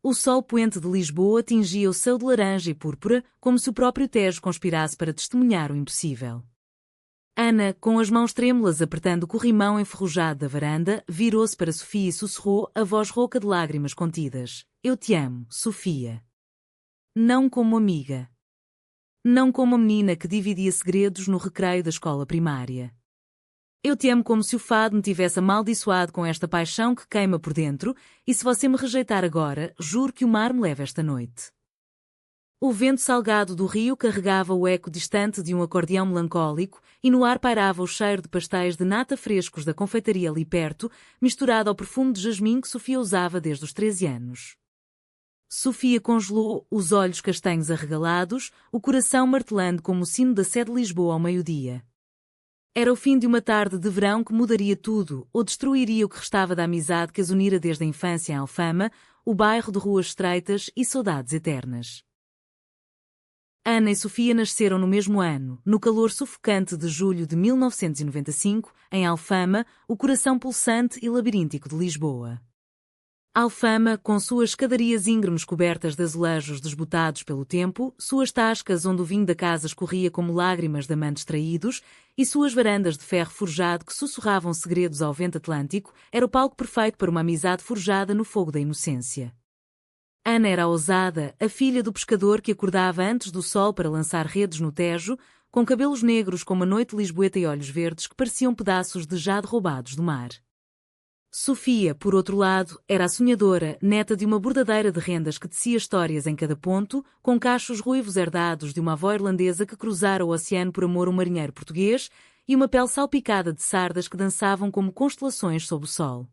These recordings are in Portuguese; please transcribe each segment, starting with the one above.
O sol poente de Lisboa tingia o céu de laranja e púrpura, como se o próprio Tejo conspirasse para testemunhar o impossível. Ana, com as mãos trêmulas apertando o corrimão enferrujado da varanda, virou-se para Sofia e sussurrou, a voz rouca de lágrimas contidas. Eu te amo, Sofia. Não como amiga. Não como a menina que dividia segredos no recreio da escola primária. Eu te amo como se o fado me tivesse amaldiçoado com esta paixão que queima por dentro, e se você me rejeitar agora, juro que o mar me leva esta noite. O vento salgado do rio carregava o eco distante de um acordeão melancólico, e no ar pairava o cheiro de pastéis de nata frescos da confeitaria ali perto, misturado ao perfume de jasmim que Sofia usava desde os 13 anos. Sofia congelou, os olhos castanhos arregalados, o coração martelando como o sino da Sé de Lisboa ao meio-dia. Era o fim de uma tarde de verão que mudaria tudo, ou destruiria o que restava da amizade que as unira desde a infância em Alfama, o bairro de ruas estreitas e saudades eternas. Ana e Sofia nasceram no mesmo ano, no calor sufocante de julho de 1995, em Alfama, o coração pulsante e labiríntico de Lisboa. Alfama, com suas escadarias íngremes cobertas de azulejos desbotados pelo tempo, suas tascas onde o vinho da casa escorria como lágrimas de amantes traídos, e suas varandas de ferro forjado que sussurravam segredos ao vento atlântico, era o palco perfeito para uma amizade forjada no fogo da inocência. Ana era a ousada, a filha do pescador que acordava antes do sol para lançar redes no Tejo, com cabelos negros como a noite lisboeta e olhos verdes que pareciam pedaços de jade roubados do mar. Sofia, por outro lado, era a sonhadora, neta de uma bordadeira de rendas que tecia histórias em cada ponto, com cachos ruivos herdados de uma avó irlandesa que cruzara o oceano por amor a um marinheiro português, e uma pele salpicada de sardas que dançavam como constelações sob o sol.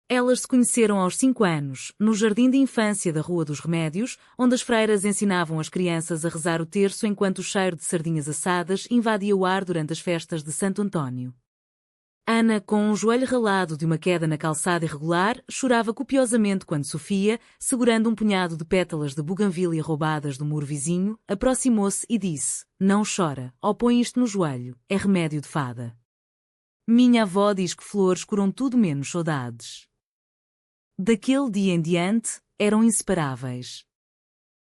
Elas se conheceram aos 5 anos, no jardim de infância da Rua dos Remédios, onde as freiras ensinavam as crianças a rezar o terço enquanto o cheiro de sardinhas assadas invadia o ar durante as festas de Santo António. Ana, com um joelho ralado de uma queda na calçada irregular, chorava copiosamente quando Sofia, segurando um punhado de pétalas de buganvília roubadas do muro vizinho, aproximou-se e disse, não chora, ó põe isto no joelho, é remédio de fada. Minha avó diz que flores curam tudo menos saudades. Daquele dia em diante, eram inseparáveis.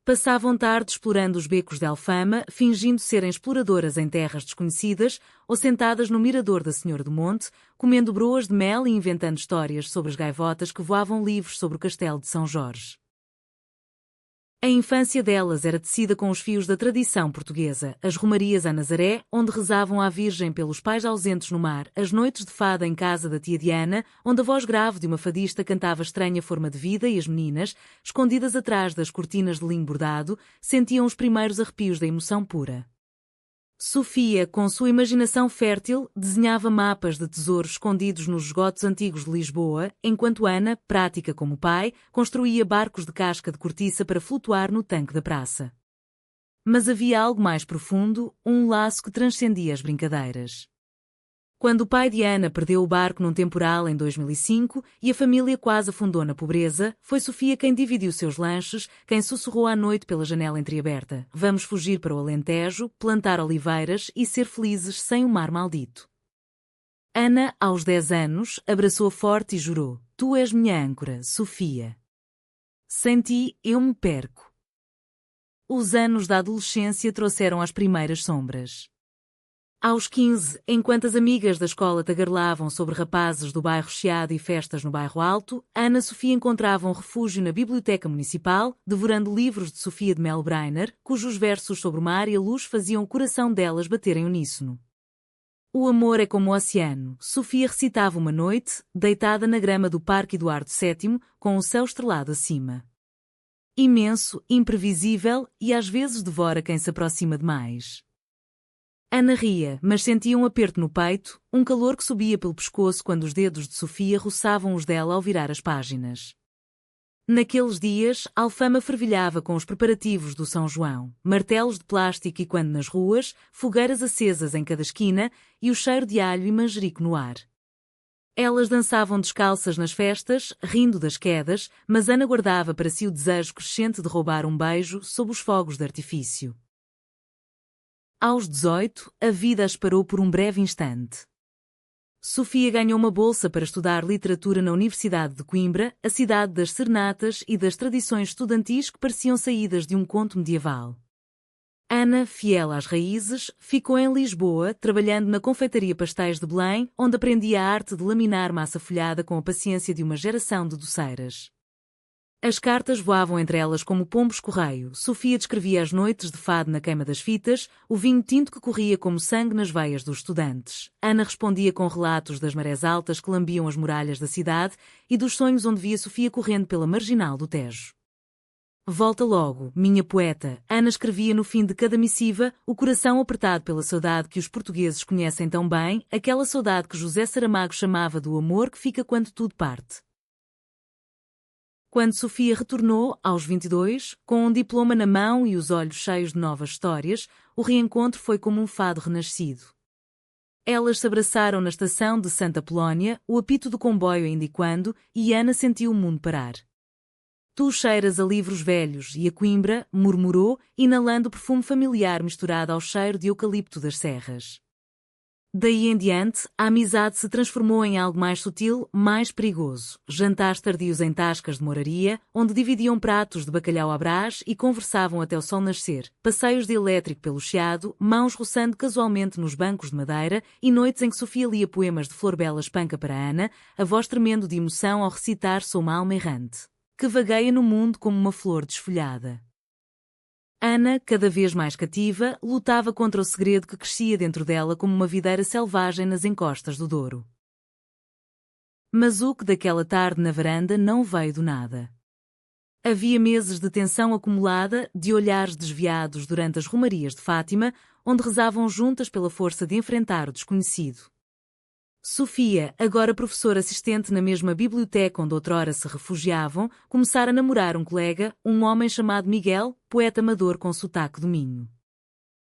Passavam tarde explorando os becos de Alfama, fingindo serem exploradoras em terras desconhecidas, ou sentadas no mirador da Senhora do Monte, comendo broas de mel e inventando histórias sobre as gaivotas que voavam livres sobre o castelo de São Jorge. A infância delas era tecida com os fios da tradição portuguesa, as romarias a Nazaré, onde rezavam à Virgem pelos pais ausentes no mar, as noites de fada em casa da tia Diana, onde a voz grave de uma fadista cantava estranha forma de vida e as meninas, escondidas atrás das cortinas de linho bordado, sentiam os primeiros arrepios da emoção pura. Sofia, com sua imaginação fértil, desenhava mapas de tesouros escondidos nos esgotos antigos de Lisboa, enquanto Ana, prática como o pai, construía barcos de casca de cortiça para flutuar no tanque da praça. Mas havia algo mais profundo, um laço que transcendia as brincadeiras. Quando o pai de Ana perdeu o barco num temporal em 2005 e a família quase afundou na pobreza, foi Sofia quem dividiu seus lanches, quem sussurrou à noite pela janela entreaberta. Vamos fugir para o Alentejo, plantar oliveiras e ser felizes sem o mar maldito. Ana, aos 10 anos, abraçou-a forte e jurou, tu és minha âncora, Sofia. Sem ti, eu me perco. Os anos da adolescência trouxeram as primeiras sombras. Aos 15, enquanto as amigas da escola tagarelavam sobre rapazes do bairro Chiado e festas no bairro Alto, Ana e Sofia encontravam refúgio na biblioteca municipal, devorando livros de Sofia de Mel Brainer, cujos versos sobre o mar e a luz faziam o coração delas bater em uníssono. O amor é como o oceano, Sofia recitava uma noite, deitada na grama do Parque Eduardo VII, com o céu estrelado acima. Imenso, imprevisível e às vezes devora quem se aproxima demais. Ana ria, mas sentia um aperto no peito, um calor que subia pelo pescoço quando os dedos de Sofia roçavam os dela ao virar as páginas. Naqueles dias, Alfama fervilhava com os preparativos do São João, martelos de plástico e quando nas ruas, fogueiras acesas em cada esquina e o cheiro de alho e manjerico no ar. Elas dançavam descalças nas festas, rindo das quedas, mas Ana guardava para si o desejo crescente de roubar um beijo sob os fogos de artifício. Aos 18, a vida as parou por um breve instante. Sofia ganhou uma bolsa para estudar literatura na Universidade de Coimbra, a cidade das serenatas e das tradições estudantis que pareciam saídas de um conto medieval. Ana, fiel às raízes, ficou em Lisboa, trabalhando na confeitaria Pastéis de Belém, onde aprendia a arte de laminar massa folhada com a paciência de uma geração de doceiras. As cartas voavam entre elas como pombos-correio. Sofia descrevia as noites de fado na queima das fitas, o vinho tinto que corria como sangue nas veias dos estudantes. Ana respondia com relatos das marés altas que lambiam as muralhas da cidade e dos sonhos onde via Sofia correndo pela marginal do Tejo. Volta logo, minha poeta, Ana escrevia no fim de cada missiva, o coração apertado pela saudade que os portugueses conhecem tão bem, aquela saudade que José Saramago chamava do amor que fica quando tudo parte. Quando Sofia retornou, aos 22, com um diploma na mão e os olhos cheios de novas histórias, o reencontro foi como um fado renascido. Elas se abraçaram na estação de Santa Polónia, o apito do comboio ainda ecoando, e Ana sentiu o mundo parar. Tu cheiras a livros velhos e a Coimbra, murmurou, inalando o perfume familiar misturado ao cheiro de eucalipto das serras. Daí em diante, a amizade se transformou em algo mais sutil, mais perigoso. Jantares tardios em tascas de moraria, onde dividiam pratos de bacalhau à brás e conversavam até o sol nascer. Passeios de elétrico pelo Chiado, mãos roçando casualmente nos bancos de madeira e noites em que Sofia lia poemas de Flor Bela Espanca para Ana, a voz tremendo de emoção ao recitar Sou uma alma errante, que vagueia no mundo como uma flor desfolhada. Ana, cada vez mais cativa, lutava contra o segredo que crescia dentro dela como uma videira selvagem nas encostas do Douro. Mas o que daquela tarde na varanda não veio do nada. Havia meses de tensão acumulada, de olhares desviados durante as romarias de Fátima, onde rezavam juntas pela força de enfrentar o desconhecido. Sofia, agora professora assistente na mesma biblioteca onde outrora se refugiavam, começara a namorar um colega, um homem chamado Miguel, poeta amador com sotaque do Minho.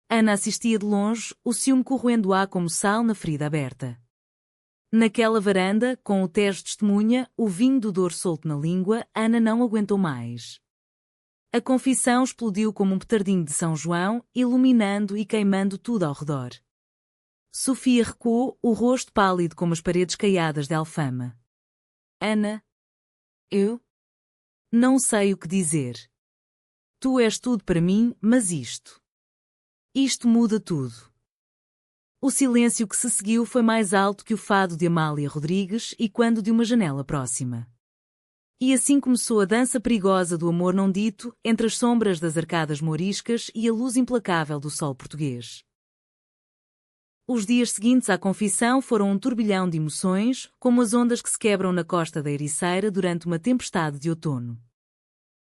Ana assistia de longe, o ciúme corroendo-a como sal na ferida aberta. Naquela varanda, com o Tejo testemunha, o vinho do Douro solto na língua, Ana não aguentou mais. A confissão explodiu como um petardinho de São João, iluminando e queimando tudo ao redor. Sofia recuou, o rosto pálido como as paredes caiadas de Alfama. Ana, eu não sei o que dizer. Tu és tudo para mim, mas isto muda tudo. O silêncio que se seguiu foi mais alto que o fado de Amália Rodrigues e quando de uma janela próxima. E assim começou a dança perigosa do amor não dito, entre as sombras das arcadas mouriscas e a luz implacável do sol português. Os dias seguintes à confissão foram um turbilhão de emoções, como as ondas que se quebram na costa da Ericeira durante uma tempestade de outono.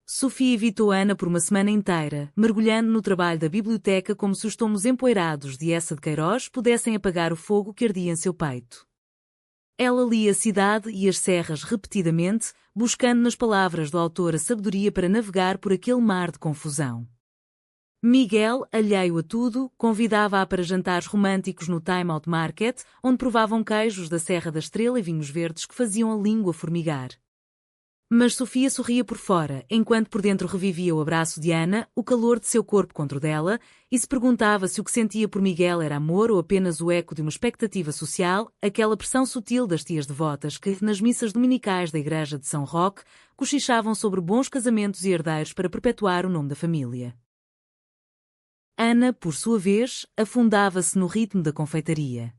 Sofia evitou Ana por uma semana inteira, mergulhando no trabalho da biblioteca como se os tomos empoeirados de Essa de Queiroz pudessem apagar o fogo que ardia em seu peito. Ela lia a cidade e as serras repetidamente, buscando nas palavras do autor a sabedoria para navegar por aquele mar de confusão. Miguel, alheio a tudo, convidava-a para jantares românticos no Time Out Market, onde provavam queijos da Serra da Estrela e vinhos verdes que faziam a língua formigar. Mas Sofia sorria por fora, enquanto por dentro revivia o abraço de Ana, o calor de seu corpo contra o dela, e se perguntava se o que sentia por Miguel era amor ou apenas o eco de uma expectativa social, aquela pressão sutil das tias devotas que, nas missas dominicais da Igreja de São Roque, cochichavam sobre bons casamentos e herdeiros para perpetuar o nome da família. Ana, por sua vez, afundava-se no ritmo da confeitaria.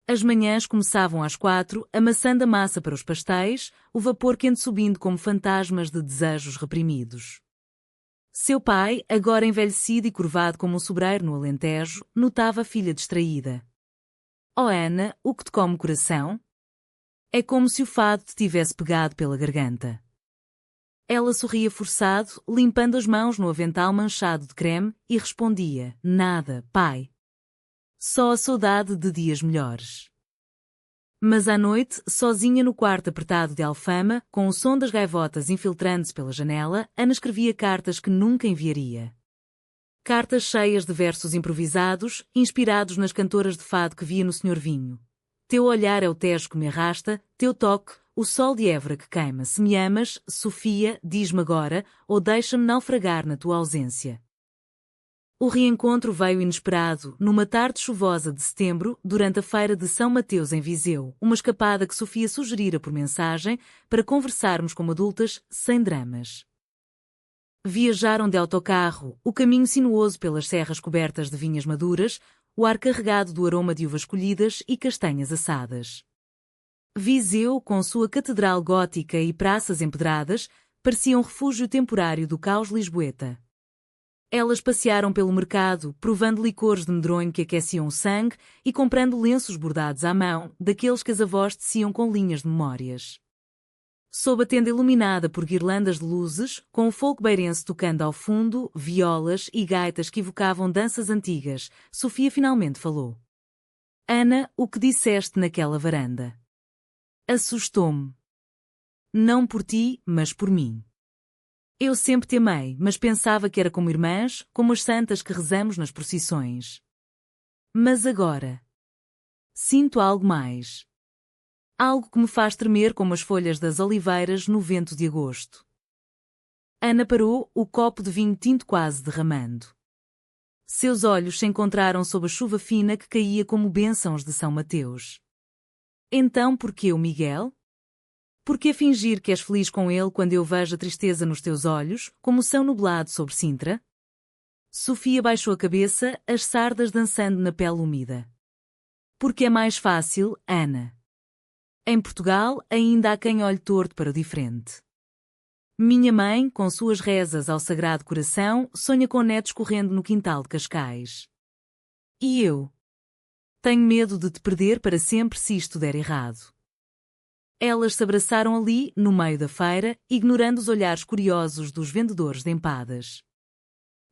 As manhãs começavam às 4, amassando a massa para os pastéis, o vapor quente subindo como fantasmas de desejos reprimidos. Seu pai, agora envelhecido e curvado como um sobreiro no Alentejo, notava a filha distraída. Oh Ana, o que te come o coração? É como se o fado te tivesse pegado pela garganta. Ela sorria forçado, limpando as mãos no avental manchado de creme, e respondia, nada, pai. Só a saudade de dias melhores. Mas à noite, sozinha no quarto apertado de Alfama, com o som das gaivotas infiltrando-se pela janela, Ana escrevia cartas que nunca enviaria. Cartas cheias de versos improvisados, inspirados nas cantoras de fado que via no Senhor Vinho. Teu olhar é o Tejo que me arrasta, teu toque, o sol de Évora que queima. Se me amas, Sofia, diz-me agora, ou deixa-me naufragar na tua ausência. O reencontro veio inesperado, numa tarde chuvosa de setembro, durante a feira de São Mateus em Viseu, uma escapada que Sofia sugerira por mensagem para conversarmos como adultas, sem dramas. Viajaram de autocarro, o caminho sinuoso pelas serras cobertas de vinhas maduras, o ar carregado do aroma de uvas colhidas e castanhas assadas. Viseu, com sua catedral gótica e praças empedradas, parecia um refúgio temporário do caos lisboeta. Elas passearam pelo mercado, provando licores de medronho que aqueciam o sangue e comprando lenços bordados à mão, daqueles que as avós teciam com linhas de memórias. Sob a tenda iluminada por guirlandas de luzes, com o folk beirense tocando ao fundo, violas e gaitas que evocavam danças antigas, Sofia finalmente falou. Ana, o que disseste naquela varanda? Assustou-me. Não por ti, mas por mim. Eu sempre te amei, mas pensava que era como irmãs, como as santas que rezamos nas procissões. Mas agora sinto algo mais. Algo que me faz tremer como as folhas das oliveiras no vento de agosto. Ana parou, o copo de vinho tinto quase derramando. Seus olhos se encontraram sob a chuva fina que caía como bênçãos de São Mateus. Então por que o Miguel? Por que fingir que és feliz com ele quando eu vejo a tristeza nos teus olhos, como o céu nublado sobre Sintra? Sofia baixou a cabeça, as sardas dançando na pele úmida. Porque é mais fácil, Ana. Em Portugal, ainda há quem olhe torto para o diferente. Minha mãe, com suas rezas ao Sagrado Coração, sonha com netos correndo no quintal de Cascais. E eu? Tenho medo de te perder para sempre se isto der errado. Elas se abraçaram ali, no meio da feira, ignorando os olhares curiosos dos vendedores de empadas.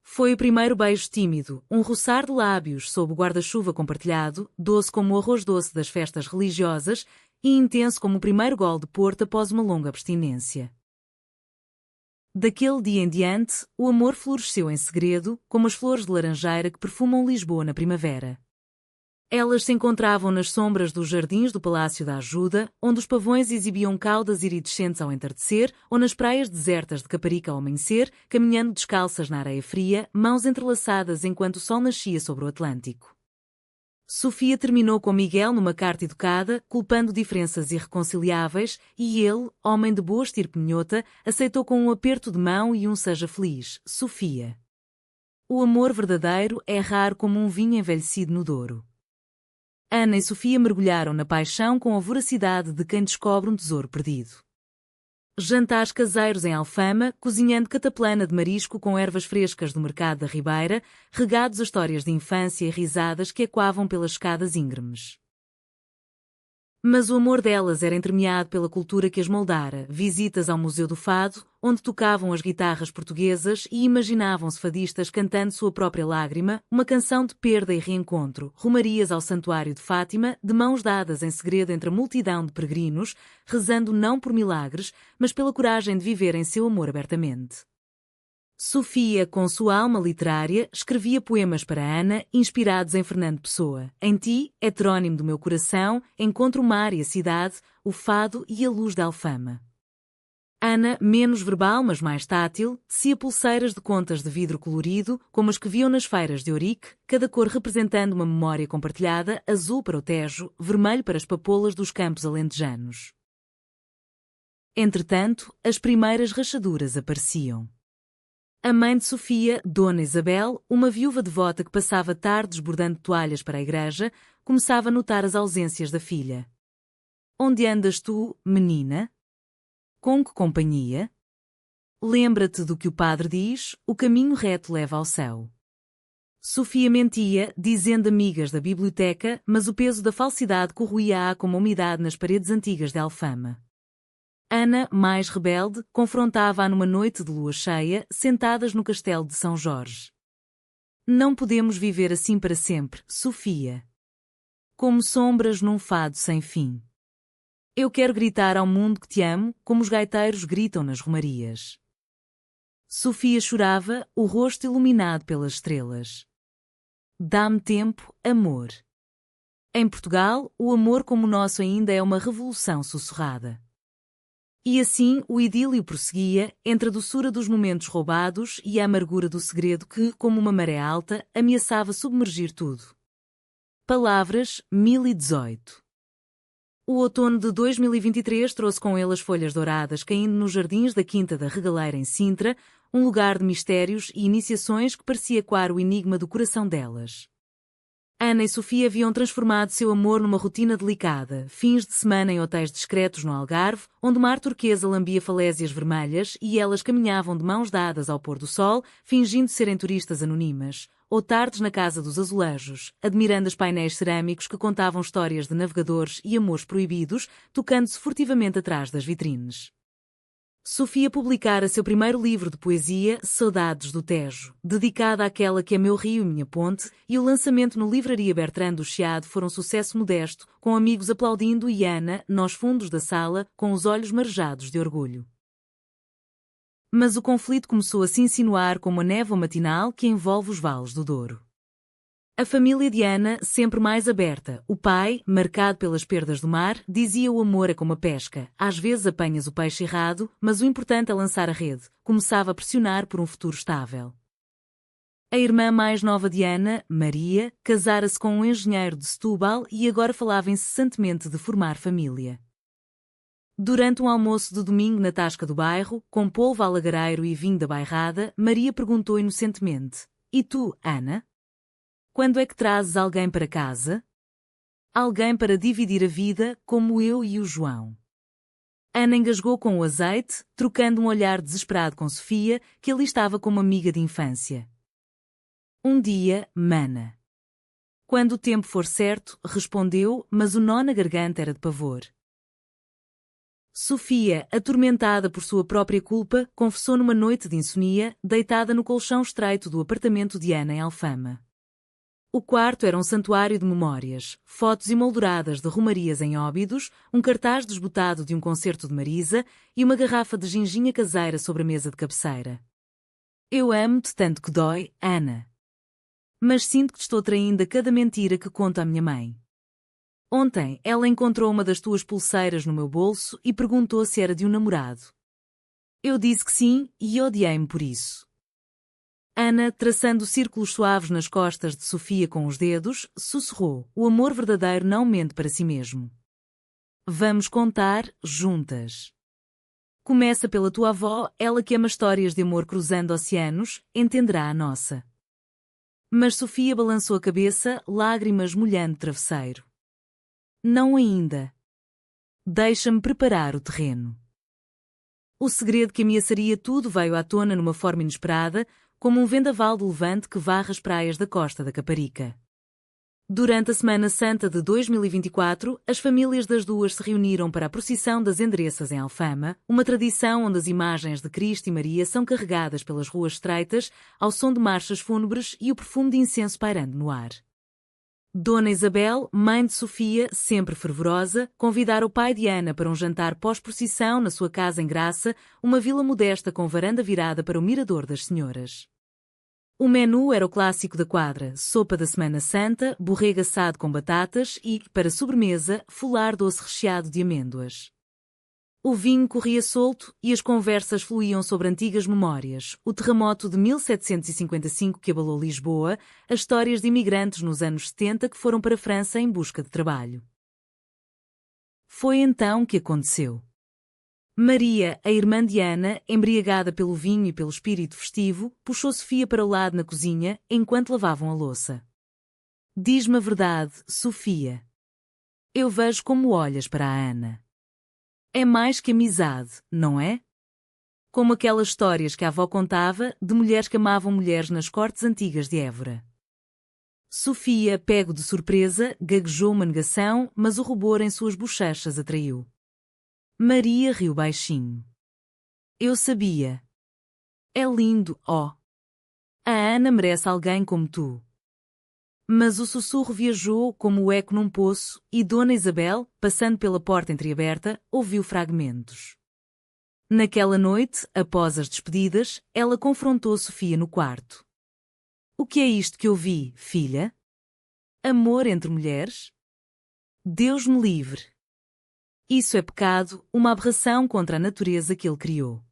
Foi o primeiro beijo tímido, um roçar de lábios sob o guarda-chuva compartilhado, doce como o arroz doce das festas religiosas e intenso como o primeiro gole de Porto após uma longa abstinência. Daquele dia em diante, o amor floresceu em segredo, como as flores de laranjeira que perfumam Lisboa na primavera. Elas se encontravam nas sombras dos jardins do Palácio da Ajuda, onde os pavões exibiam caudas iridescentes ao entardecer, ou nas praias desertas de Caparica ao amanhecer, caminhando descalças na areia fria, mãos entrelaçadas enquanto o sol nascia sobre o Atlântico. Sofia terminou com Miguel numa carta educada, culpando diferenças irreconciliáveis, e ele, homem de boa estirpe minhota, aceitou com um aperto de mão e um seja feliz, Sofia. O amor verdadeiro é raro como um vinho envelhecido no Douro. Ana e Sofia mergulharam na paixão com a voracidade de quem descobre um tesouro perdido. Jantares caseiros em Alfama, cozinhando cataplana de marisco com ervas frescas do mercado da Ribeira, regados a histórias de infância e risadas que ecoavam pelas escadas íngremes. Mas o amor delas era entremeado pela cultura que as moldara, visitas ao Museu do Fado, onde tocavam as guitarras portuguesas e imaginavam-se fadistas cantando sua própria lágrima, uma canção de perda e reencontro, romarias ao Santuário de Fátima, de mãos dadas em segredo entre a multidão de peregrinos, rezando não por milagres, mas pela coragem de viver em seu amor abertamente. Sofia, com sua alma literária, escrevia poemas para Ana, inspirados em Fernando Pessoa. Em ti, heterónimo do meu coração, encontro o mar e a cidade, o fado e a luz da Alfama. Ana, menos verbal mas mais tátil, tecia pulseiras de contas de vidro colorido, como as que viam nas feiras de Ourique, cada cor representando uma memória compartilhada, azul para o Tejo, vermelho para as papoulas dos campos alentejanos. Entretanto, as primeiras rachaduras apareciam. A mãe de Sofia, Dona Isabel, uma viúva devota que passava tardes bordando toalhas para a igreja, começava a notar as ausências da filha. Onde andas tu, menina? Com que companhia? Lembra-te do que o padre diz, o caminho reto leva ao céu. Sofia mentia, dizendo amigas da biblioteca, mas o peso da falsidade corroía-a como a umidade nas paredes antigas de Alfama. Ana, mais rebelde, confrontava-a numa noite de lua cheia, sentadas no castelo de São Jorge. Não podemos viver assim para sempre, Sofia. Como sombras num fado sem fim. Eu quero gritar ao mundo que te amo, como os gaiteiros gritam nas romarias. Sofia chorava, o rosto iluminado pelas estrelas. Dá-me tempo, amor. Em Portugal, o amor como o nosso ainda é uma revolução sussurrada. E assim o idílio prosseguia, entre a doçura dos momentos roubados e a amargura do segredo que, como uma maré alta, ameaçava submergir tudo. Palavras 1018. O outono de 2023 trouxe com ele as folhas douradas caindo nos jardins da Quinta da Regaleira em Sintra, um lugar de mistérios e iniciações que parecia coar o enigma do coração delas. Ana e Sofia haviam transformado seu amor numa rotina delicada, fins de semana em hotéis discretos no Algarve, onde o mar turquesa lambia falésias vermelhas e elas caminhavam de mãos dadas ao pôr do sol, fingindo serem turistas anonimas, ou tardes na Casa dos Azulejos, admirando os painéis cerâmicos que contavam histórias de navegadores e amores proibidos, tocando-se furtivamente atrás das vitrines. Sofia publicara seu primeiro livro de poesia, Saudades do Tejo, dedicada àquela que é meu rio e minha ponte, e o lançamento no Livraria Bertrand do Chiado foram um sucesso modesto, com amigos aplaudindo e Ana, nos fundos da sala, com os olhos marejados de orgulho. Mas o conflito começou a se insinuar como a névoa matinal que envolve os vales do Douro. A família de Ana, sempre mais aberta, o pai, marcado pelas perdas do mar, dizia o amor é como a pesca, às vezes apanhas o peixe errado, mas o importante é lançar a rede, começava a pressionar por um futuro estável. A irmã mais nova de Ana, Maria, casara-se com um engenheiro de Setúbal e agora falava incessantemente de formar família. Durante um almoço de domingo na tasca do bairro, com polvo alagareiro e vinho da bairrada, Maria perguntou inocentemente: "E tu, Ana? Quando é que trazes alguém para casa? Alguém para dividir a vida, como eu e o João." Ana engasgou com o azeite, trocando um olhar desesperado com Sofia, que ali estava como amiga de infância. "Um dia, mana. Quando o tempo for certo", respondeu, mas o nó na garganta era de pavor. Sofia, atormentada por sua própria culpa, confessou numa noite de insônia, deitada no colchão estreito do apartamento de Ana em Alfama. O quarto era um santuário de memórias, fotos emolduradas de romarias em Óbidos, um cartaz desbotado de um concerto de Marisa e uma garrafa de ginginha caseira sobre a mesa de cabeceira. "Eu amo-te tanto que dói, Ana. Mas sinto que te estou traindo a cada mentira que conta a minha mãe. Ontem ela encontrou uma das tuas pulseiras no meu bolso e perguntou se era de um namorado. Eu disse que sim e odiei-me por isso." Ana, traçando círculos suaves nas costas de Sofia com os dedos, sussurrou: "O amor verdadeiro não mente para si mesmo. Vamos contar, juntas. Começa pela tua avó, ela que ama histórias de amor cruzando oceanos, entenderá a nossa." Mas Sofia balançou a cabeça, lágrimas molhando o travesseiro. "Não ainda. Deixa-me preparar o terreno." O segredo que ameaçaria tudo veio à tona numa forma inesperada, como um vendaval do levante que varre as praias da costa da Caparica. Durante a Semana Santa de 2024, as famílias das duas se reuniram para a procissão das endereças em Alfama, uma tradição onde as imagens de Cristo e Maria são carregadas pelas ruas estreitas, ao som de marchas fúnebres e o perfume de incenso pairando no ar. Dona Isabel, mãe de Sofia, sempre fervorosa, convidara o pai de Ana para um jantar pós-procissão na sua casa em Graça, uma vila modesta com varanda virada para o Mirador das Senhoras. O menu era o clássico da quadra: sopa da Semana Santa, borrego assado com batatas e, para sobremesa, folar doce recheado de amêndoas. O vinho corria solto e as conversas fluíam sobre antigas memórias, o terremoto de 1755 que abalou Lisboa, as histórias de imigrantes nos anos 70 que foram para a França em busca de trabalho. Foi então que aconteceu. Maria, a irmã de Ana, embriagada pelo vinho e pelo espírito festivo, puxou Sofia para o lado na cozinha, enquanto lavavam a louça. "Diz-me a verdade, Sofia. Eu vejo como olhas para a Ana. É mais que amizade, não é? Como aquelas histórias que a avó contava, de mulheres que amavam mulheres nas cortes antigas de Évora." Sofia, pego de surpresa, gaguejou uma negação, mas o rubor em suas bochechas atraiu. Maria riu baixinho. "Eu sabia. É lindo, ó. A Ana merece alguém como tu." Mas o sussurro viajou como o eco num poço e Dona Isabel, passando pela porta entreaberta, ouviu fragmentos. Naquela noite, após as despedidas, ela confrontou Sofia no quarto. "O que é isto que eu vi, filha? Amor entre mulheres? Deus me livre." Isso é pecado, uma aberração contra a natureza que ele criou.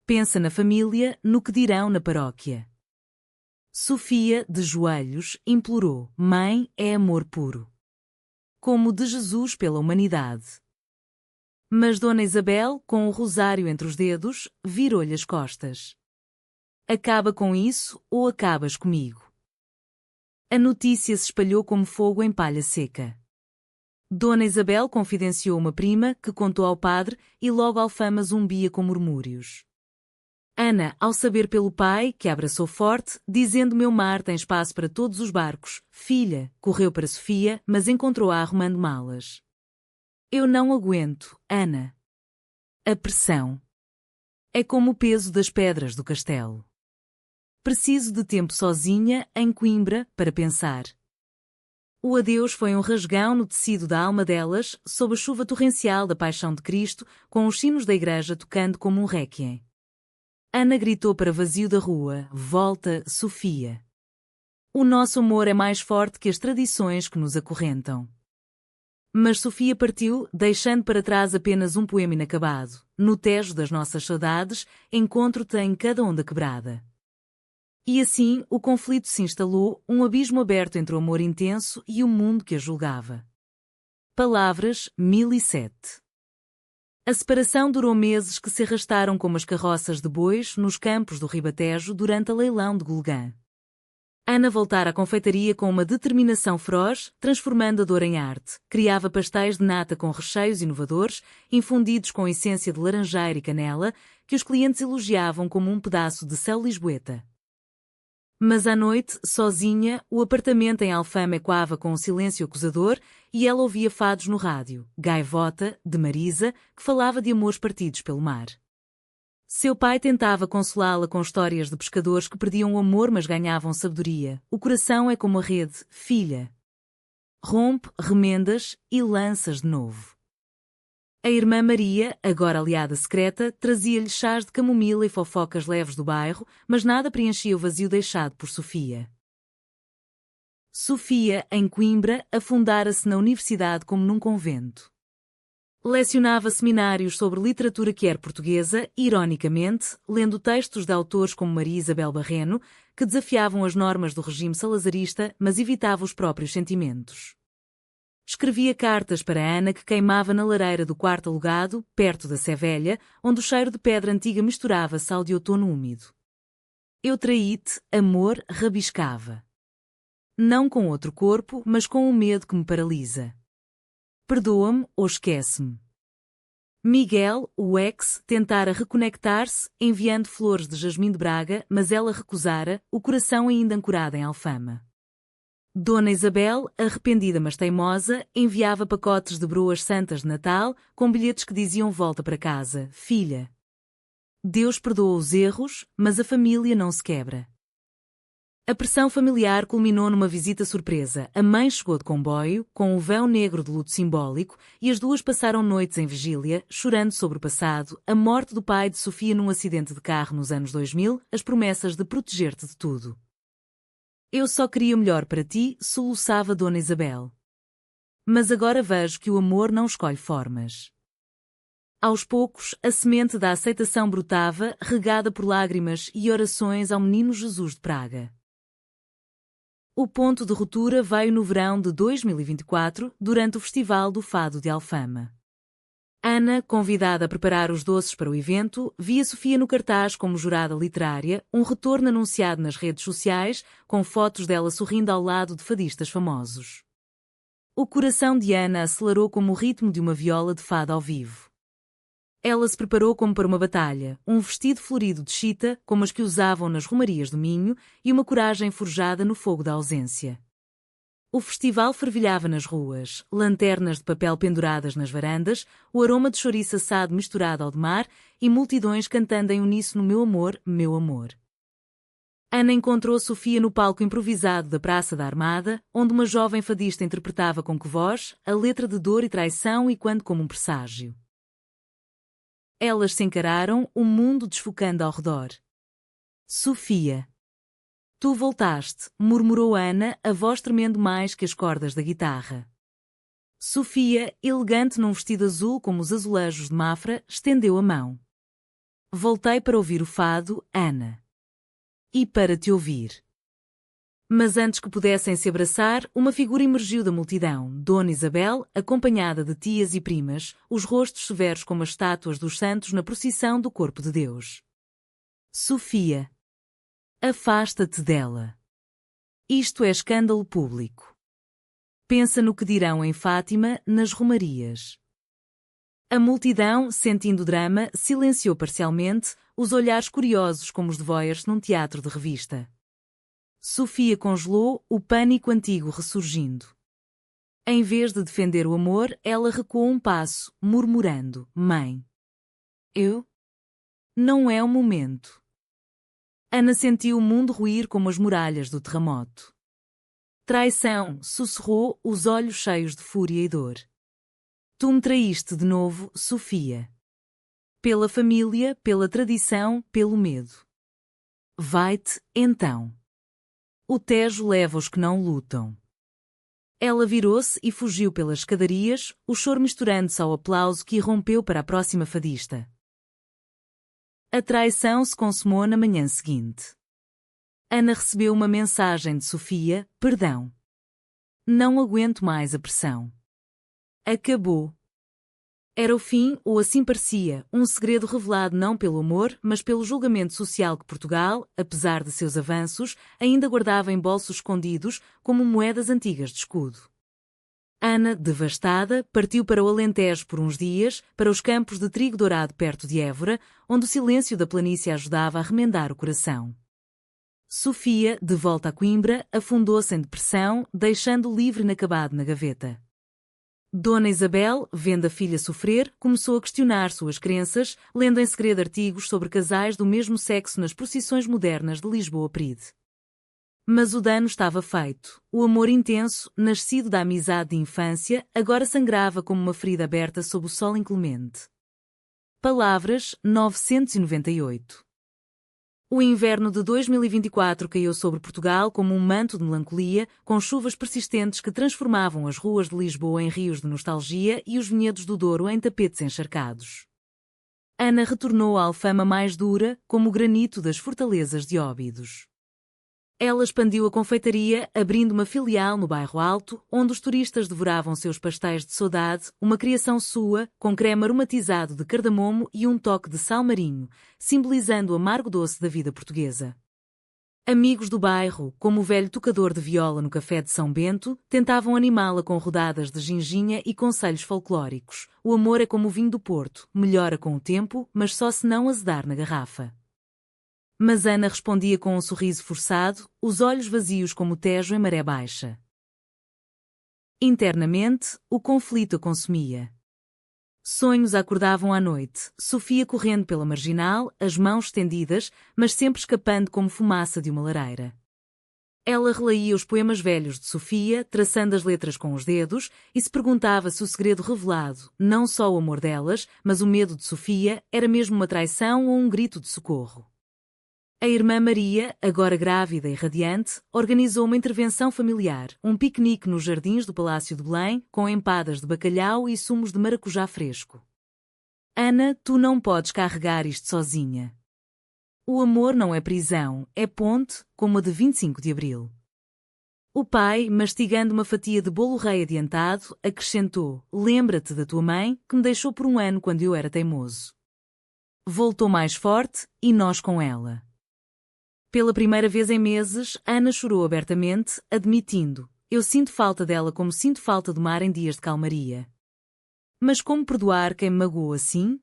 Pensa na família, no que dirão na paróquia. Sofia, de joelhos, implorou: Mãe, é amor puro. Como o de Jesus pela humanidade. Mas Dona Isabel, com o rosário entre os dedos, virou-lhe as costas. Acaba com isso, ou acabas comigo. A notícia se espalhou como fogo em palha seca. Dona Isabel confidenciou uma prima, que contou ao padre, e logo a alfama zumbia com murmúrios. Ana, ao saber pelo pai, que a abraçou forte, dizendo: Meu mar tem espaço para todos os barcos, filha, correu para Sofia, mas encontrou-a arrumando malas. Eu não aguento, Ana. A pressão. É como o peso das pedras do castelo. Preciso de tempo sozinha, em Coimbra, para pensar. O adeus foi um rasgão no tecido da alma delas, sob a chuva torrencial da paixão de Cristo, com os sinos da igreja tocando como um réquiem. Ana gritou para vazio da rua: Volta, Sofia. O nosso amor é mais forte que as tradições que nos acorrentam. Mas Sofia partiu, deixando para trás apenas um poema inacabado. No tejo das nossas saudades, encontro-te em cada onda quebrada. E assim, o conflito se instalou, um abismo aberto entre o amor intenso e o mundo que a julgava. Palavras, 1007. A separação durou meses que se arrastaram como as carroças de bois nos campos do Ribatejo durante a leilão de Gulgã. Ana voltara à confeitaria com uma determinação feroz, transformando a dor em arte. Criava pastéis de nata com recheios inovadores, infundidos com essência de laranjeira e canela, que os clientes elogiavam como um pedaço de céu lisboeta. Mas à noite, sozinha, o apartamento em Alfama ecoava com um silêncio acusador e ela ouvia fados no rádio, Gaivota, de Marisa, que falava de amores partidos pelo mar. Seu pai tentava consolá-la com histórias de pescadores que perdiam o amor mas ganhavam sabedoria. O coração é como a rede, filha. Rompe, remendas e lanças de novo. A irmã Maria, agora aliada secreta, trazia-lhe chás de camomila e fofocas leves do bairro, mas nada preenchia o vazio deixado por Sofia. Sofia, em Coimbra, afundara-se na universidade como num convento. Lecionava seminários sobre literatura quer portuguesa, ironicamente, lendo textos de autores como Maria Isabel Barreno, que desafiavam as normas do regime salazarista, mas evitava os próprios sentimentos. Escrevia cartas para Ana que queimava na lareira do quarto alugado, perto da Sé Velha, onde o cheiro de pedra antiga misturava-se ao de outono úmido. Eu traí-te, amor, rabiscava. Não com outro corpo, mas com o medo que me paralisa. Perdoa-me ou esquece-me. Miguel, o ex, tentara reconectar-se, enviando flores de jasmim de Braga, mas ela recusara, o coração ainda ancorado em Alfama. Dona Isabel, arrependida mas teimosa, enviava pacotes de broas santas de Natal, com bilhetes que diziam volta para casa, filha. Deus perdoa os erros, mas a família não se quebra. A pressão familiar culminou numa visita surpresa. A mãe chegou de comboio, com o véu negro de luto simbólico, e as duas passaram noites em vigília, chorando sobre o passado, a morte do pai de Sofia num acidente de carro nos anos 2000, as promessas de proteger-te de tudo. Eu só queria o melhor para ti, soluçava Dona Isabel. Mas agora vejo que o amor não escolhe formas. Aos poucos, a semente da aceitação brotava, regada por lágrimas e orações ao menino Jesus de Praga. O ponto de ruptura veio no verão de 2024, durante o Festival do Fado de Alfama. Ana, convidada a preparar os doces para o evento, via Sofia no cartaz como jurada literária, um retorno anunciado nas redes sociais, com fotos dela sorrindo ao lado de fadistas famosos. O coração de Ana acelerou como o ritmo de uma viola de fado ao vivo. Ela se preparou como para uma batalha, um vestido florido de chita, como as que usavam nas romarias do Minho, e uma coragem forjada no fogo da ausência. O festival fervilhava nas ruas, lanternas de papel penduradas nas varandas, o aroma de chouriço assado misturado ao de mar e multidões cantando em uníssono meu amor, meu amor. Ana encontrou Sofia no palco improvisado da Praça da Armada, onde uma jovem fadista interpretava com que voz a letra de dor e traição e quando como um presságio. Elas se encararam, o mundo desfocando ao redor. Sofia. Tu voltaste, murmurou Ana, a voz tremendo mais que as cordas da guitarra. Sofia, elegante num vestido azul como os azulejos de Mafra, estendeu a mão. Voltei para ouvir o fado, Ana. E para te ouvir. Mas antes que pudessem se abraçar, uma figura emergiu da multidão, Dona Isabel, acompanhada de tias e primas, os rostos severos como as estátuas dos santos na procissão do corpo de Deus. Sofia. Afasta-te dela. Isto é escândalo público. Pensa no que dirão em Fátima, nas romarias. A multidão, sentindo o drama, silenciou parcialmente, os olhares curiosos como os de voyeurs num teatro de revista. Sofia congelou, o pânico antigo ressurgindo. Em vez de defender o amor, ela recuou um passo, murmurando: Mãe. Eu? Não é o momento. Ana sentiu o mundo ruir como as muralhas do terremoto. Traição, sussurrou, os olhos cheios de fúria e dor. Tu me traíste de novo, Sofia. Pela família, pela tradição, pelo medo. Vai-te, então. O Tejo leva os que não lutam. Ela virou-se e fugiu pelas escadarias, o choro misturando-se ao aplauso que irrompeu para a próxima fadista. A traição se consumou na manhã seguinte. Ana recebeu uma mensagem de Sofia: perdão. Não aguento mais a pressão. Acabou. Era o fim, ou assim parecia, um segredo revelado não pelo amor, mas pelo julgamento social que Portugal, apesar de seus avanços, ainda guardava em bolsos escondidos, como moedas antigas de escudo. Ana, devastada, partiu para o Alentejo por uns dias, para os campos de trigo dourado perto de Évora, onde o silêncio da planície ajudava a remendar o coração. Sofia, de volta a Coimbra, afundou-se em depressão, deixando o livro inacabado na gaveta. Dona Isabel, vendo a filha sofrer, começou a questionar suas crenças, lendo em segredo artigos sobre casais do mesmo sexo nas procissões modernas de Lisboa-Pride. Mas o dano estava feito. O amor intenso, nascido da amizade de infância, agora sangrava como uma ferida aberta sob o sol inclemente. Palavras, 998. O inverno de 2024 caiu sobre Portugal como um manto de melancolia, com chuvas persistentes que transformavam as ruas de Lisboa em rios de nostalgia e os vinhedos do Douro em tapetes encharcados. Ana retornou à Alfama mais dura, como o granito das fortalezas de Óbidos. Ela expandiu a confeitaria, abrindo uma filial no Bairro Alto, onde os turistas devoravam seus pastéis de saudade, uma criação sua, com creme aromatizado de cardamomo e um toque de sal marinho, simbolizando o amargo doce da vida portuguesa. Amigos do bairro, como o velho tocador de viola no café de São Bento, tentavam animá-la com rodadas de ginginha e conselhos folclóricos. O amor é como o vinho do Porto, melhora com o tempo, mas só se não azedar na garrafa. Mas Ana respondia com um sorriso forçado, os olhos vazios como o Tejo em maré baixa. Internamente, o conflito a consumia. Sonhos a acordavam à noite, Sofia correndo pela marginal, as mãos estendidas, mas sempre escapando como fumaça de uma lareira. Ela releía os poemas velhos de Sofia, traçando as letras com os dedos, e se perguntava se o segredo revelado, não só o amor delas, mas o medo de Sofia, era mesmo uma traição ou um grito de socorro. A irmã Maria, agora grávida e radiante, organizou uma intervenção familiar, um piquenique nos jardins do Palácio de Belém, com empadas de bacalhau e sumos de maracujá fresco. Ana, tu não podes carregar isto sozinha. O amor não é prisão, é ponte, como a de 25 de Abril. O pai, mastigando uma fatia de bolo rei adiantado, acrescentou: lembra-te da tua mãe, que me deixou por um ano quando eu era teimoso. Voltou mais forte, e nós com ela. Pela primeira vez em meses, Ana chorou abertamente, admitindo: eu sinto falta dela como sinto falta do mar em dias de calmaria. Mas como perdoar quem me magoou assim?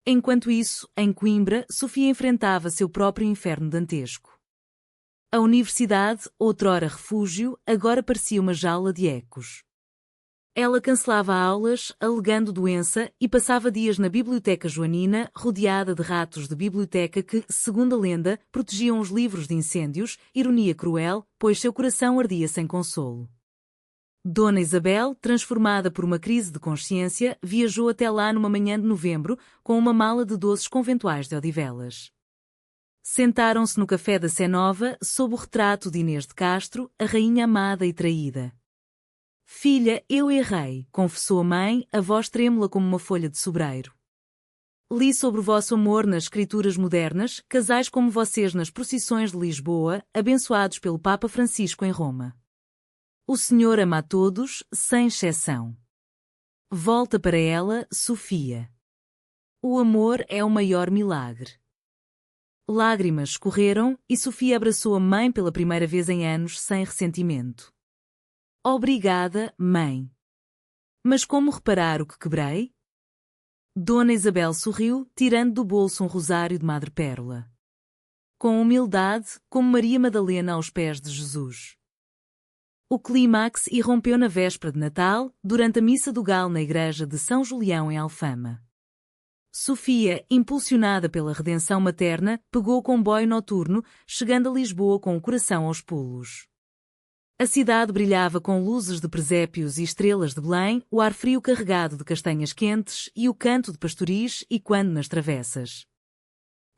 Enquanto isso, em Coimbra, Sofia enfrentava seu próprio inferno dantesco. A universidade, outrora refúgio, agora parecia uma jaula de ecos. Ela cancelava aulas, alegando doença, e passava dias na biblioteca joanina, rodeada de ratos de biblioteca que, segundo a lenda, protegiam os livros de incêndios, ironia cruel, pois seu coração ardia sem consolo. Dona Isabel, transformada por uma crise de consciência, viajou até lá numa manhã de novembro, com uma mala de doces conventuais de Odivelas. Sentaram-se no café da Sé Nova, sob o retrato de Inês de Castro, a rainha amada e traída. Filha, eu errei, confessou a mãe, a voz trêmula como uma folha de sobreiro. Li sobre o vosso amor nas escrituras modernas, casais como vocês nas procissões de Lisboa, abençoados pelo Papa Francisco em Roma. O Senhor ama a todos, sem exceção. Volta para ela, Sofia. O amor é o maior milagre. Lágrimas escorreram e Sofia abraçou a mãe pela primeira vez em anos sem ressentimento. Obrigada, mãe. Mas como reparar o que quebrei? Dona Isabel sorriu, tirando do bolso um rosário de madrepérola. Com humildade, como Maria Madalena aos pés de Jesus. O clímax irrompeu na véspera de Natal, durante a missa do galo na igreja de São Julião em Alfama. Sofia, impulsionada pela redenção materna, pegou o comboio noturno, chegando a Lisboa com o coração aos pulos. A cidade brilhava com luzes de presépios e estrelas de Belém, o ar frio carregado de castanhas quentes e o canto de pastoris ecoando nas travessas.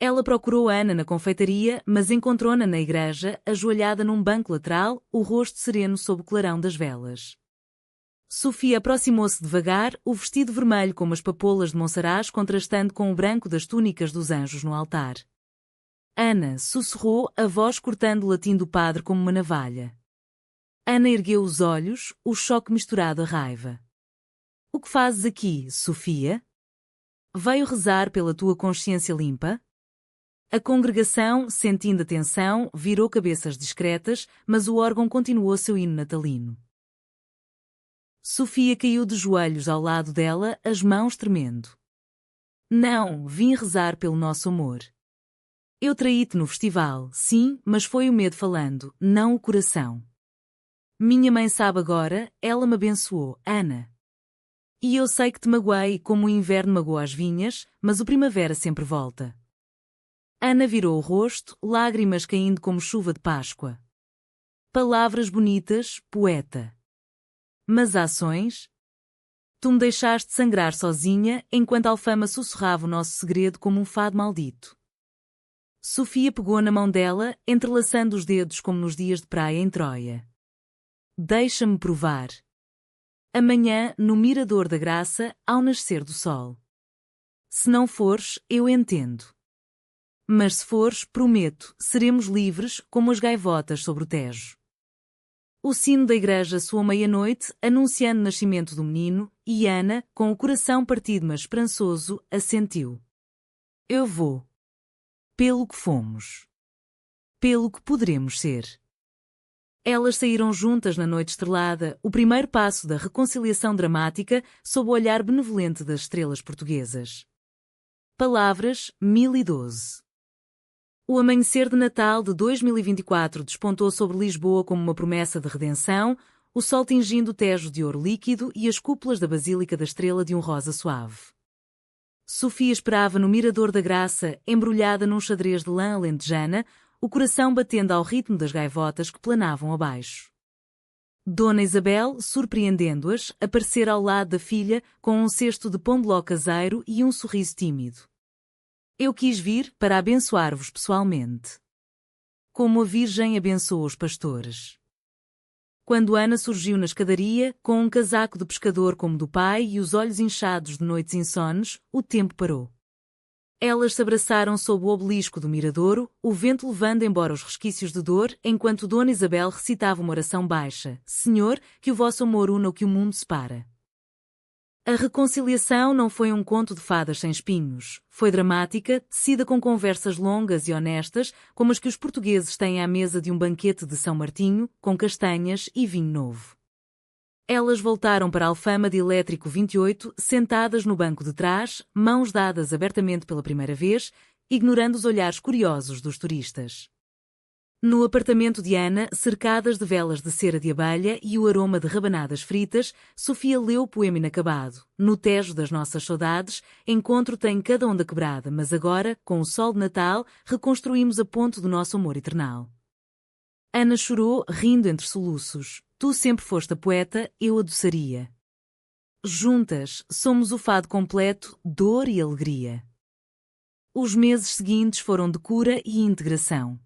Ela procurou Ana na confeitaria, mas encontrou-na na igreja, ajoelhada num banco lateral, o rosto sereno sob o clarão das velas. Sofia aproximou-se devagar, o vestido vermelho como as papoulas de Monsaraz contrastando com o branco das túnicas dos anjos no altar. Ana, sussurrou, a voz cortando o latim do padre como uma navalha. Ana ergueu os olhos, o choque misturado à raiva. O que fazes aqui, Sofia? Veio rezar pela tua consciência limpa? A congregação, sentindo a tensão, virou cabeças discretas, mas o órgão continuou seu hino natalino. Sofia caiu de joelhos ao lado dela, as mãos tremendo. Não, vim rezar pelo nosso amor. Eu traí-te no festival, sim, mas foi o medo falando, não o coração. Minha mãe sabe agora, ela me abençoou, Ana. E eu sei que te magoei como o inverno magoa as vinhas, mas o primavera sempre volta. Ana virou o rosto, lágrimas caindo como chuva de Páscoa. Palavras bonitas, poeta. Mas ações? Tu me deixaste sangrar sozinha, enquanto Alfama sussurrava o nosso segredo como um fado maldito. Sofia pegou na mão dela, entrelaçando os dedos como nos dias de praia em Troia. Deixa-me provar. Amanhã, no Mirador da Graça, ao nascer do sol. Se não fores, eu entendo. Mas se fores, prometo, seremos livres, como as gaivotas sobre o Tejo. O sino da igreja soou meia-noite, anunciando o nascimento do menino, e Ana, com o coração partido mas esperançoso, assentiu. Eu vou. Pelo que fomos. Pelo que poderemos ser. Elas saíram juntas na noite estrelada, o primeiro passo da reconciliação dramática, sob o olhar benevolente das estrelas portuguesas. Palavras, 1012. O amanhecer de Natal de 2024 despontou sobre Lisboa como uma promessa de redenção, o sol tingindo o Tejo de ouro líquido e as cúpulas da Basílica da Estrela de um rosa suave. Sofia esperava no Mirador da Graça, embrulhada num xadrez de lã alentejana, o coração batendo ao ritmo das gaivotas que planavam abaixo. Dona Isabel, surpreendendo-as, aparecera ao lado da filha com um cesto de pão de ló caseiro e um sorriso tímido. Eu quis vir para abençoar-vos pessoalmente. Como a Virgem abençoou os pastores. Quando Ana surgiu na escadaria, com um casaco de pescador como do pai e os olhos inchados de noites insones, o tempo parou. Elas se abraçaram sob o obelisco do miradouro, o vento levando embora os resquícios de dor, enquanto Dona Isabel recitava uma oração baixa: Senhor, que o vosso amor una o que o mundo separa. A reconciliação não foi um conto de fadas sem espinhos. Foi dramática, tecida com conversas longas e honestas, como as que os portugueses têm à mesa de um banquete de São Martinho, com castanhas e vinho novo. Elas voltaram para a Alfama de Elétrico 28, sentadas no banco de trás, mãos dadas abertamente pela primeira vez, ignorando os olhares curiosos dos turistas. No apartamento de Ana, cercadas de velas de cera de abelha e o aroma de rabanadas fritas, Sofia leu o poema inacabado. No Tejo das nossas saudades, encontro tem cada onda quebrada, mas agora, com o sol de Natal, reconstruímos a ponte do nosso amor eternal. Ana chorou, rindo entre soluços. Tu sempre foste a poeta, eu a doçaria. Juntas, somos o fado completo, dor e alegria. Os meses seguintes foram de cura e integração.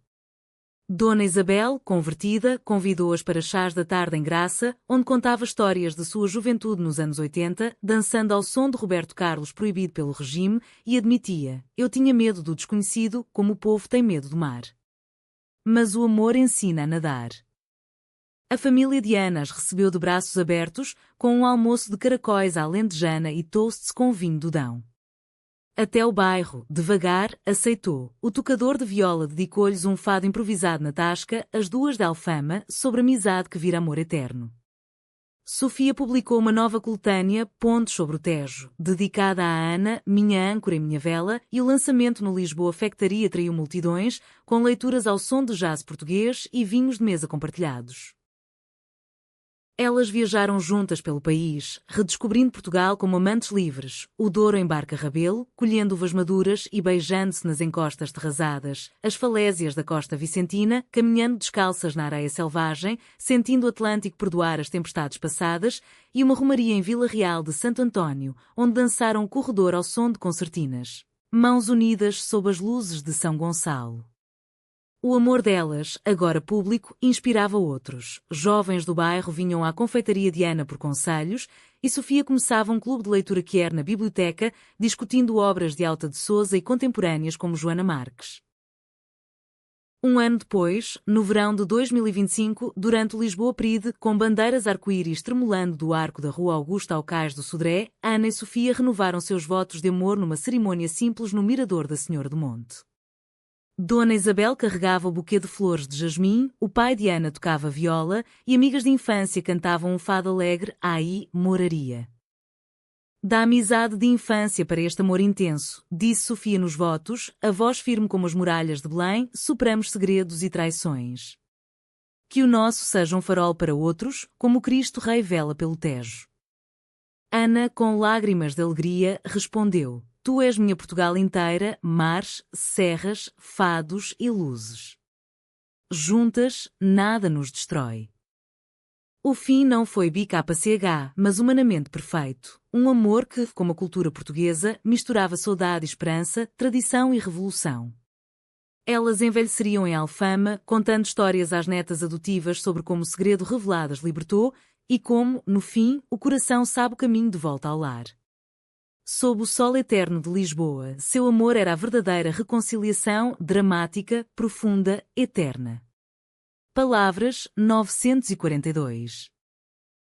Dona Isabel, convertida, convidou-as para chás da tarde em Graça, onde contava histórias de sua juventude nos anos 80, dançando ao som de Roberto Carlos proibido pelo regime, e admitia: "Eu tinha medo do desconhecido, como o povo tem medo do mar. Mas o amor ensina a nadar." A família de Ana as recebeu de braços abertos, com um almoço de caracóis à alentejana e toasts com vinho do Dão. Até o bairro, devagar, aceitou. O tocador de viola dedicou-lhes um fado improvisado na tasca, as duas de Alfama, sobre amizade que vira amor eterno. Sofia publicou uma nova coletânea, Pontos sobre o Tejo, dedicada à Ana, minha âncora e minha vela, e o lançamento no Lisboa Factory atraiu multidões, com leituras ao som de jazz português e vinhos de mesa compartilhados. Elas viajaram juntas pelo país, redescobrindo Portugal como amantes livres, o Douro em barca rabelo, colhendo uvas maduras e beijando-se nas encostas terrazadas, as falésias da costa vicentina, caminhando descalças na areia selvagem, sentindo o Atlântico perdoar as tempestades passadas, e uma romaria em Vila Real de Santo António, onde dançaram o corredor ao som de concertinas. Mãos unidas sob as luzes de São Gonçalo. O amor delas, agora público, inspirava outros. Jovens do bairro vinham à confeitaria de Ana por conselhos, e Sofia começava um clube de leitura quer na biblioteca, discutindo obras de Alta de Sousa e contemporâneas como Joana Marques. Um ano depois, no verão de 2025, durante o Lisboa Pride, com bandeiras arco-íris tremulando do arco da Rua Augusta ao Cais do Sodré, Ana e Sofia renovaram seus votos de amor numa cerimônia simples no Mirador da Senhora do Monte. Dona Isabel carregava o buquê de flores de jasmim, o pai de Ana tocava viola e amigas de infância cantavam um fado alegre, Aí, moraria. Da amizade de infância para este amor intenso, disse Sofia nos votos, a voz firme como as muralhas de Belém, superamos segredos e traições. Que o nosso seja um farol para outros, como o Cristo Rei vela pelo Tejo. Ana, com lágrimas de alegria, respondeu: Tu és minha Portugal inteira, mares, serras, fados e luzes. Juntas, nada nos destrói. O fim não foi BKCH, mas humanamente perfeito. Um amor que, como a cultura portuguesa, misturava saudade e esperança, tradição e revolução. Elas envelheceriam em Alfama, contando histórias às netas adotivas sobre como o segredo revelado as libertou e como, no fim, o coração sabe o caminho de volta ao lar. Sob o sol eterno de Lisboa, seu amor era a verdadeira reconciliação, dramática, profunda, eterna. Palavras 942.